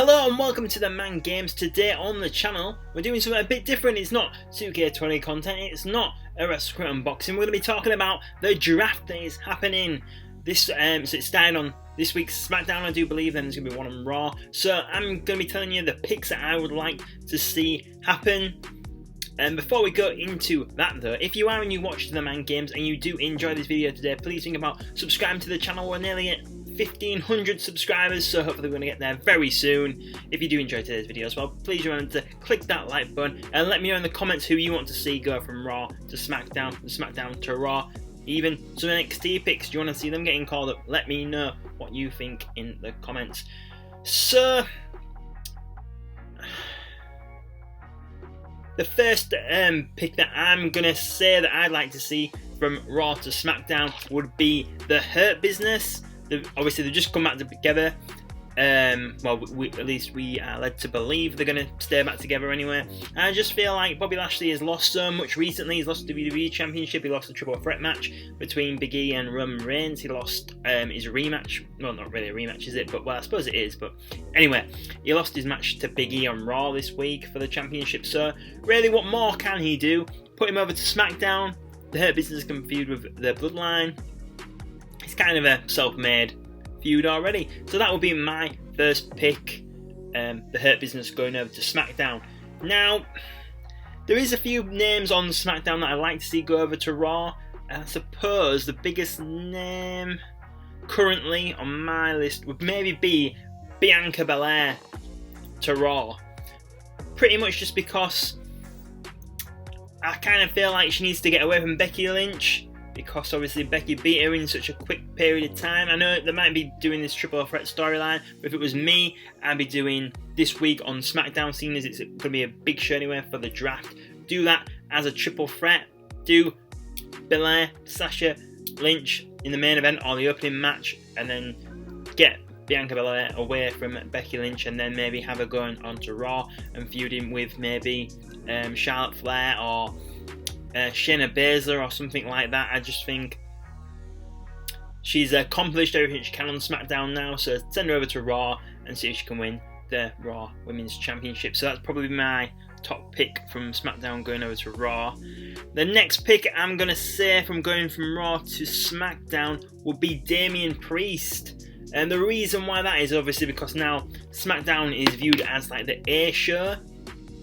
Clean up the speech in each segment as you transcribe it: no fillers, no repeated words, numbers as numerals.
Hello and welcome to TheMan Games. Today on the channel we're doing something a bit different. It's not 2K20 content, it's not a Wrestle Crate unboxing. We're going to be talking about the draft that is happening. So it started on this week's Smackdown, I do believe, then there's going to be one on Raw. So I'm going to be telling you the picks that I would like to see happen. And before we go into that though, if you are and you watch TheMan Games and you do enjoy this video today, please think about subscribing to the channel. We're nearly at 1,500 subscribers, so hopefully we're going to get there very soon. If you do enjoy today's video as well, please remember to click that like button and let me know in the comments who you want to see go from Raw to Smackdown, from Smackdown to Raw, even some NXT picks. Do you want to see them getting called up? Let me know what you think in the comments. So the first pick that I'm going to say that I'd like to see from Raw to Smackdown would be the Hurt Business. Obviously, they've just come back together. Well, at least we are led to believe they're going to stay back together anyway. And I just feel like Bobby Lashley has lost so much recently. He's lost the WWE Championship. He lost the Triple Threat match between Big E and Roman Reigns. He lost his rematch. Well, not really a rematch, is it? But, well, I suppose it is. But anyway, he lost his match to Big E on Raw this week for the championship. So, really, what more can he do? Put him over to SmackDown. The Hurt Business can feud with the Bloodline. It's kind of a self-made feud already. So that would be my first pick, the Hurt Business going over to SmackDown. Now, there is a few names on SmackDown that I'd like to see go over to Raw. I suppose the biggest name currently on my list would maybe be Bianca Belair to Raw. Pretty much just because I kind of feel like she needs to get away from Becky Lynch, because obviously Becky beat her in such a quick period of time. I know they might be doing this Triple Threat storyline, but if it was me, I'd be doing this week on SmackDown, seeing as it's going to be a big show anyway for the draft. Do that as a Triple Threat. Do Belair, Sasha, Lynch in the main event or the opening match, and then get Bianca Belair away from Becky Lynch, and then maybe have her going onto Raw and feuding with maybe Charlotte Flair or Shayna Baszler or something like that. I just think she's accomplished everything she can on SmackDown now, so send her over to Raw and see if she can win the Raw Women's Championship. So that's probably my top pick from SmackDown going over to Raw. The next pick I'm going to say from going from Raw to SmackDown would be Damien Priest. And the reason why that is obviously because now SmackDown is viewed as like the A show,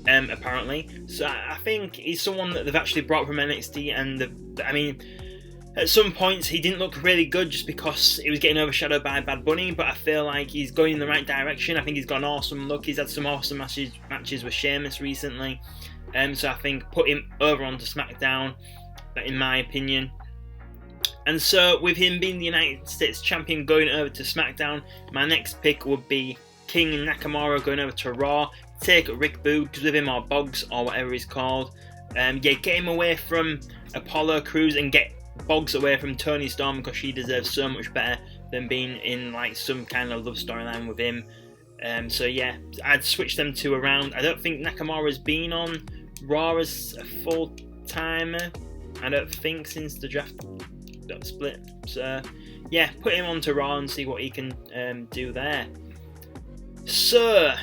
apparently. So I think he's someone that they've actually brought from NXT, and I mean, at some points he didn't look really good just because he was getting overshadowed by Bad Bunny, but I feel like he's going in the right direction. I think he's got an awesome look. He's had some awesome matches with Sheamus recently, so I think put him over onto SmackDown, in my opinion. And so with him being the United States Champion going over to SmackDown, my next pick would be King Nakamura going over to Raw. Take Rick Boogs with him, or Boggs, or whatever he's called. Get him away from Apollo Crews and get Boggs away from Toni Storm, because she deserves so much better than being in like some kind of love storyline with him. So yeah, I'd switch them two around. I don't think Nakamura's been on Raw as a full-timer. I don't think, since the draft got split. So yeah, put him onto Raw and see what he can do there. So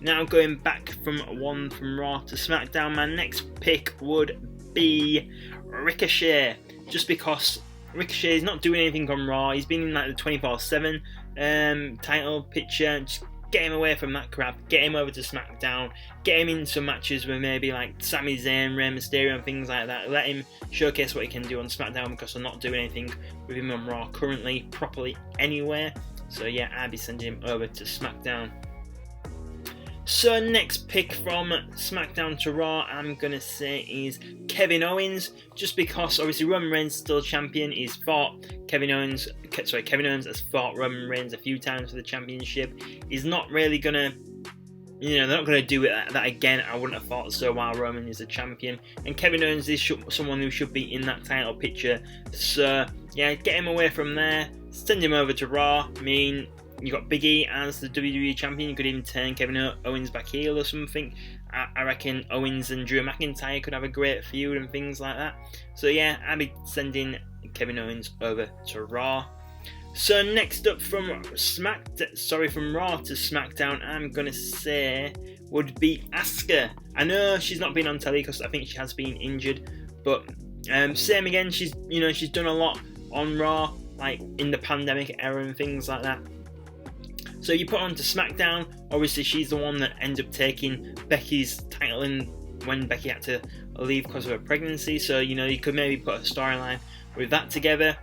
now going back from Raw to SmackDown, my next pick would be Ricochet. Just because Ricochet is not doing anything on Raw. He's been in like the 24/7 title picture. Just get him away from that crap. Get him over to SmackDown. Get him in some matches with maybe like Sami Zayn, Rey Mysterio and things like that. Let him showcase what he can do on SmackDown, because they're not doing anything with him on Raw currently properly anywhere. So yeah, I'd be sending him over to SmackDown. So next pick from SmackDown to Raw, I'm going to say is Kevin Owens, just because obviously Roman Reigns is still champion. He's fought Kevin Owens has fought Roman Reigns a few times for the championship. He's not really going to, they're not going to do that again. I wouldn't have thought so while Roman is a champion. And Kevin Owens is someone who should be in that title picture. So yeah, get him away from there. Send him over to Raw. I mean, you got Big E as the WWE Champion. You could even turn Kevin Owens back heel or something. I reckon Owens and Drew McIntyre could have a great feud and things like that. So yeah, I'd be sending Kevin Owens over to Raw. So next up from Raw to SmackDown, I'm gonna say would be Asuka. I know she's not been on telly because I think she has been injured, but same again. She's done a lot on Raw, like in the pandemic era and things like that. So you put her onto SmackDown. Obviously, she's the one that ended up taking Becky's title in when Becky had to leave because of her pregnancy. So you could maybe put a storyline with that together.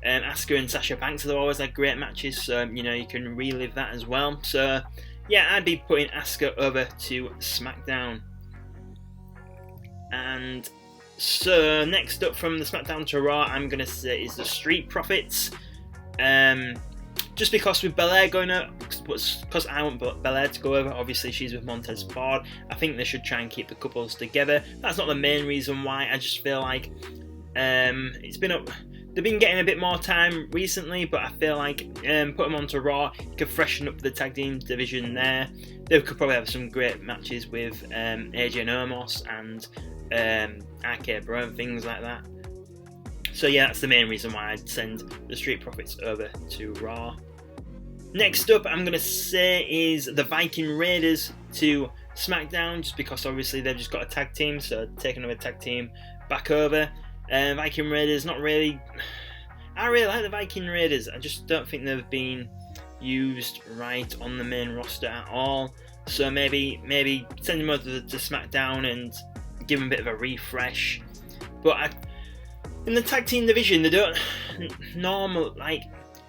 Asuka and Sasha Banks have always had great matches, so you can relive that as well. So yeah, I'd be putting Asuka over to SmackDown. And so next up from the SmackDown to Raw, I'm gonna say is the Street Profits. Just because with Belair going up, because I want Belair to go over, obviously she's with Montez Ford. I think they should try and keep the couples together. That's not the main reason why. I just feel like it's been up. They've been getting a bit more time recently, but I feel like put them onto Raw, could freshen up the tag team division there. They could probably have some great matches with AJ and Omos and RK Bro and things like that. So yeah, that's the main reason why I'd send the Street Profits over to Raw. Next up, I'm going to say is the Viking Raiders to SmackDown, just because obviously they've just got a tag team, so taking another tag team back over. Viking Raiders, not really. I really like the Viking Raiders. I just don't think they've been used right on the main roster at all. So maybe send them over to SmackDown and give them a bit of a refresh. But in the tag team division, they don't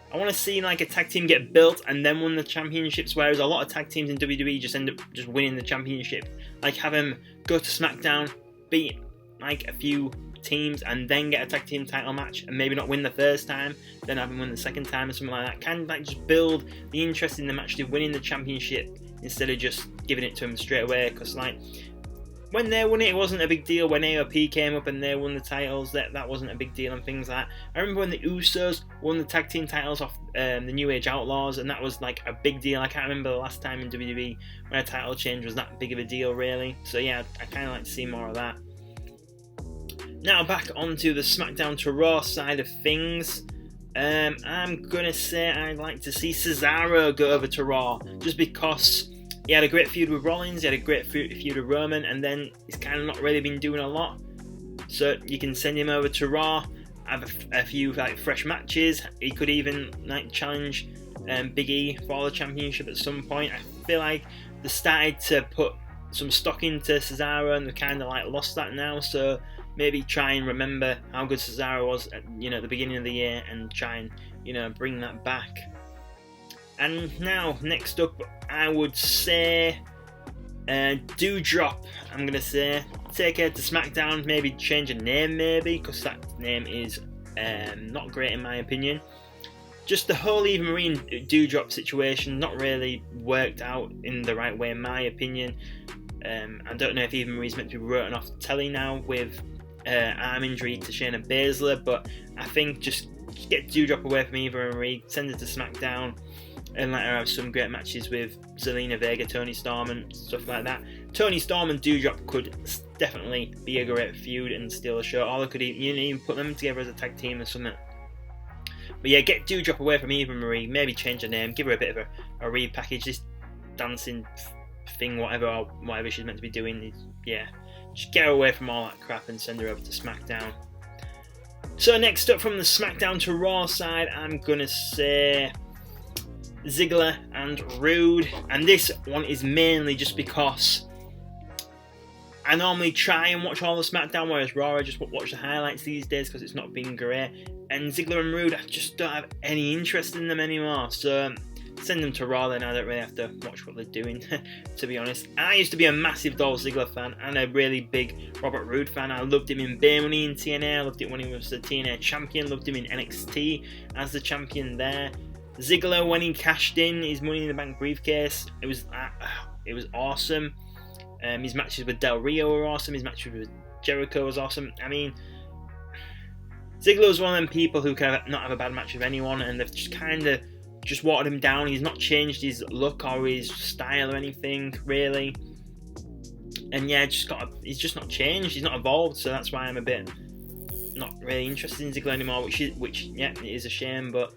I want to see like a tag team get built and then win the championships, whereas a lot of tag teams in WWE just end up just winning the championship. Like have them go to SmackDown, beat like a few teams and then get a tag team title match and maybe not win the first time, then have them win the second time or something like that. Kind of like just build the interest in them actually winning the championship instead of just giving it to them straight away, because like when they won it, it wasn't a big deal. When AOP came up and they won the titles, that wasn't a big deal and things like that. I remember when the Usos won the tag team titles off the New Age Outlaws, and that was like a big deal. I can't remember the last time in WWE when a title change was that big of a deal, really. So yeah, I kind of like to see more of that. Now back onto the SmackDown to Raw side of things. I'm gonna say I'd like to see Cesaro go over to Raw, just because he had a great feud with Rollins, he had a great feud with Roman, and then he's kind of not really been doing a lot. So you can send him over to Raw, have a few like fresh matches. He could even like challenge Big E for the championship at some point. I feel like they started to put some stock into Cesaro and they kind of like lost that now. So maybe try and remember how good Cesaro was at the beginning of the year and try and bring that back. And now next up, I would say Doudrop. I'm gonna say take her to SmackDown. Maybe change her name, because that name is not great in my opinion. Just the whole Eva Marie and Doudrop situation not really worked out in the right way in my opinion. I don't know if Eva Marie's meant to be written off telly now with arm injury to Shayna Baszler, but I think just get Doudrop away from Eva Marie, send her to SmackDown, and let her have some great matches with Zelina Vega, Toni Storm, and stuff like that. Toni Storm and Doudrop could definitely be a great feud and steal a show. Or they could even put them together as a tag team or something. But yeah, get Doudrop away from Eva Marie, maybe change her name, give her a bit of a repackage, this dancing thing, whatever she's meant to be doing. Yeah, just get her away from all that crap and send her over to SmackDown. So next up from the SmackDown to Raw side, I'm gonna say Ziggler and Rude, and this one is mainly just because I normally try and watch all the SmackDown, whereas Raw I just watch the highlights these days because it's not been great. And Ziggler and Rude, I just don't have any interest in them anymore, so send them to Raw then. I don't really have to watch what they're doing, to be honest. I used to be a massive Dolph Ziggler fan and a really big Robert Roode fan. I loved him in Bay Money in TNA, I loved it when he was the TNA champion, loved him in NXT as the champion there. Ziggler, when he cashed in his Money in the Bank briefcase, it was awesome. His matches with Del Rio were awesome. His matches with Jericho was awesome. I mean, Ziggler was one of them people who can not have a bad match with anyone, and they've just kind of just watered him down. He's not changed his look or his style or anything really. And yeah, he's just not changed. He's not evolved. So that's why I'm a bit not really interested in Ziggler anymore. Which yeah, it is a shame, but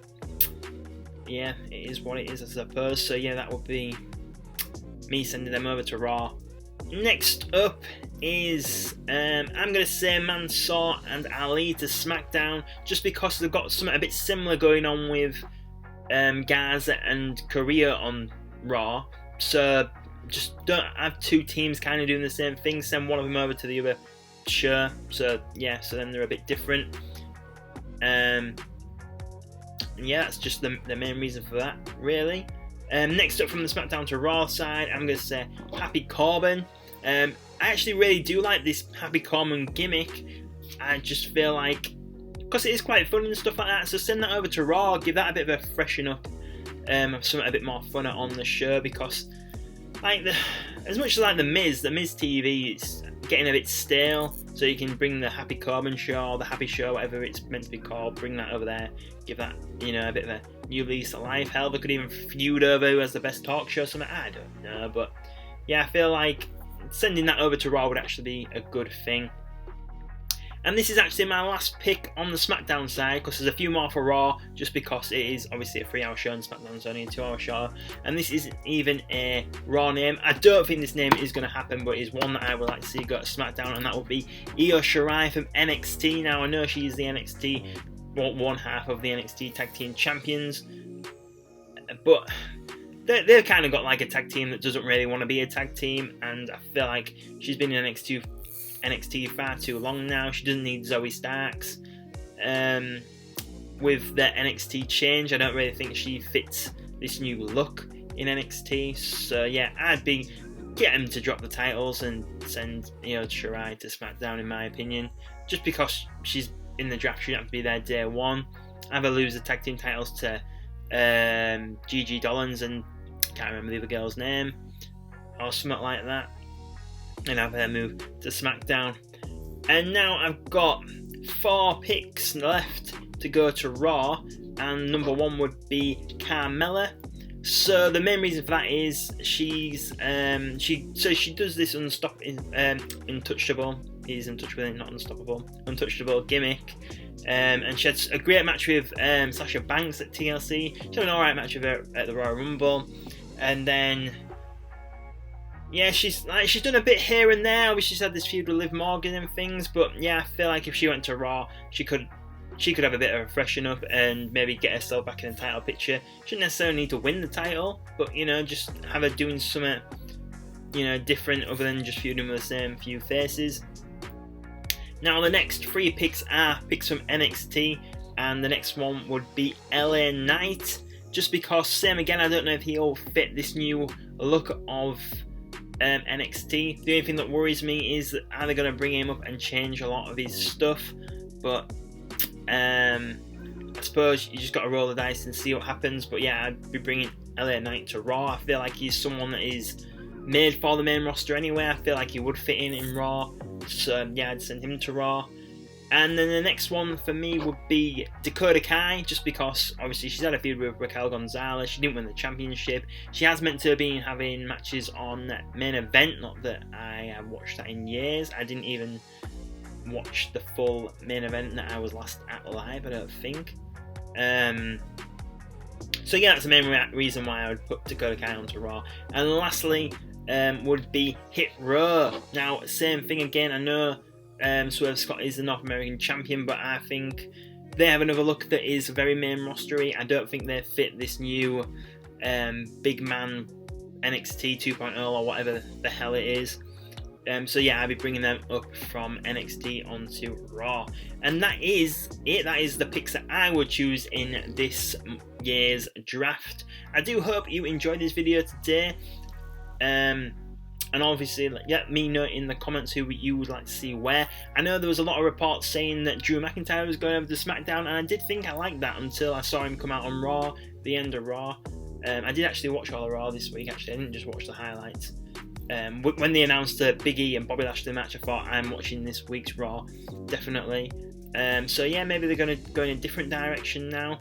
yeah, it is what it is, I suppose. So yeah, that would be me sending them over to Raw. Next up is I'm going to say Mansoor and Ali to SmackDown, just because they've got something a bit similar going on with Garza and Korea on Raw. So just don't have two teams kind of doing the same thing. Send one of them over to the other show. So yeah, so then they're a bit different. Yeah, that's just the main reason for that, really. Next up from the SmackDown to Raw side, I'm going to say Happy Corbin. I actually really do like this Happy Corbin gimmick. I just feel like, because it is quite fun and stuff like that, so send that over to Raw, give that a bit of a freshen up, something a bit more fun on the show, because like as much as like the Miz TV is getting a bit stale, so you can bring the Happy Corbin show, or the Happy Show, whatever it's meant to be called, bring that over there, give that, you know, a bit of a new lease of life. Hell, they could even feud over who has the best talk show, something, I don't know, but yeah, I feel like sending that over to Raw would actually be a good thing. And this is actually my last pick on the SmackDown side, because there's a few more for Raw, just because it is obviously a 3-hour show and SmackDown's only a 2-hour show. And this isn't even a Raw name. I don't think this name is going to happen, but it's one that I would like to see go to SmackDown, and that would be Io Shirai from NXT. Now, I know she's the NXT, one half of the NXT Tag Team Champions, but they've kind of got like a tag team that doesn't really want to be a tag team, and I feel like she's been in NXT far too long now. She doesn't need Zoe Starks. With the NXT change, I don't really think she fits this new look in NXT. So yeah, I'd get them to drop the titles and send Shirai to SmackDown, in my opinion. Just because she's in the draft, she doesn't have to be there day one. Have her lose the tag team titles to Gigi Dollins and can't remember the other girl's name, or something like that, and have her move to SmackDown. And now I've got 4 picks left to go to Raw, and number 1 would be Carmella. So the main reason for that is she does this untouchable gimmick, and she had a great match with Sasha Banks at TLC. She had an alright match with her at the Royal Rumble, and then yeah, she's done a bit here and there. Obviously, she's had this feud with Liv Morgan and things, but yeah, I feel like if she went to Raw, she could have a bit of a freshen up and maybe get herself back in the title picture. Shouldn't necessarily need to win the title, but just have her doing something different other than just feuding with the same few faces. Now the next 3 picks are picks from NXT, and the next one would be LA Knight, just because, same again, I don't know if he'll fit this new look of NXT. The only thing that worries me is that are they going to bring him up and change a lot of his stuff, but I suppose you just got to roll the dice and see what happens. But yeah, I'd be bringing LA Knight to Raw. I feel like he's someone that is made for the main roster anyway. I feel like he would fit in Raw, so yeah, I'd send him to Raw. And then the next one for me would be Dakota Kai, just because obviously she's had a feud with Raquel Gonzalez. She didn't win the championship. She has meant to have been having matches on Main Event, not that I have watched that in years. I didn't even watch the full Main Event that I was last at live, I don't think. So yeah, that's the main reason why I would put Dakota Kai onto Raw. And lastly would be Hit Row. Now, same thing again, I know Swerve Scott is the North American champion, but I think they have another look that is very main rostery. I don't think they fit this new big man NXT 2.0 or whatever the hell it is. So yeah, I'll be bringing them up from NXT onto Raw. And that is it. That is the picks that I would choose in this year's draft. I do hope you enjoyed this video today. And obviously, let me know in the comments who you would like to see where. I know there was a lot of reports saying that Drew McIntyre was going over to SmackDown, and I did think I liked that until I saw him come out on Raw, the end of Raw. I did actually watch all of Raw this week, actually. I didn't just watch the highlights. When they announced the Big E and Bobby Lashley match, I thought, I'm watching this week's Raw, definitely. So yeah, maybe they're going to go in a different direction now.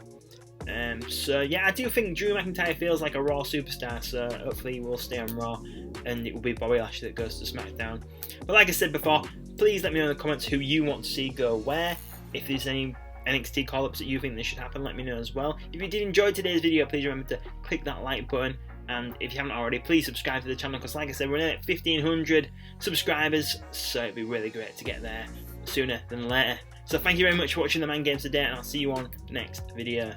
So yeah, I do think Drew McIntyre feels like a Raw superstar, so hopefully he will stay on Raw, and it will be Bobby Lashley that goes to SmackDown. But like I said before, please let me know in the comments who you want to see go where. If there's any NXT call-ups that you think that should happen, let me know as well. If you did enjoy today's video, please remember to click that like button, and if you haven't already, please subscribe to the channel, because like I said, we're at 1,500 subscribers, so it'd be really great to get there sooner than later. So thank you very much for watching the Man Games today, and I'll see you on the next video.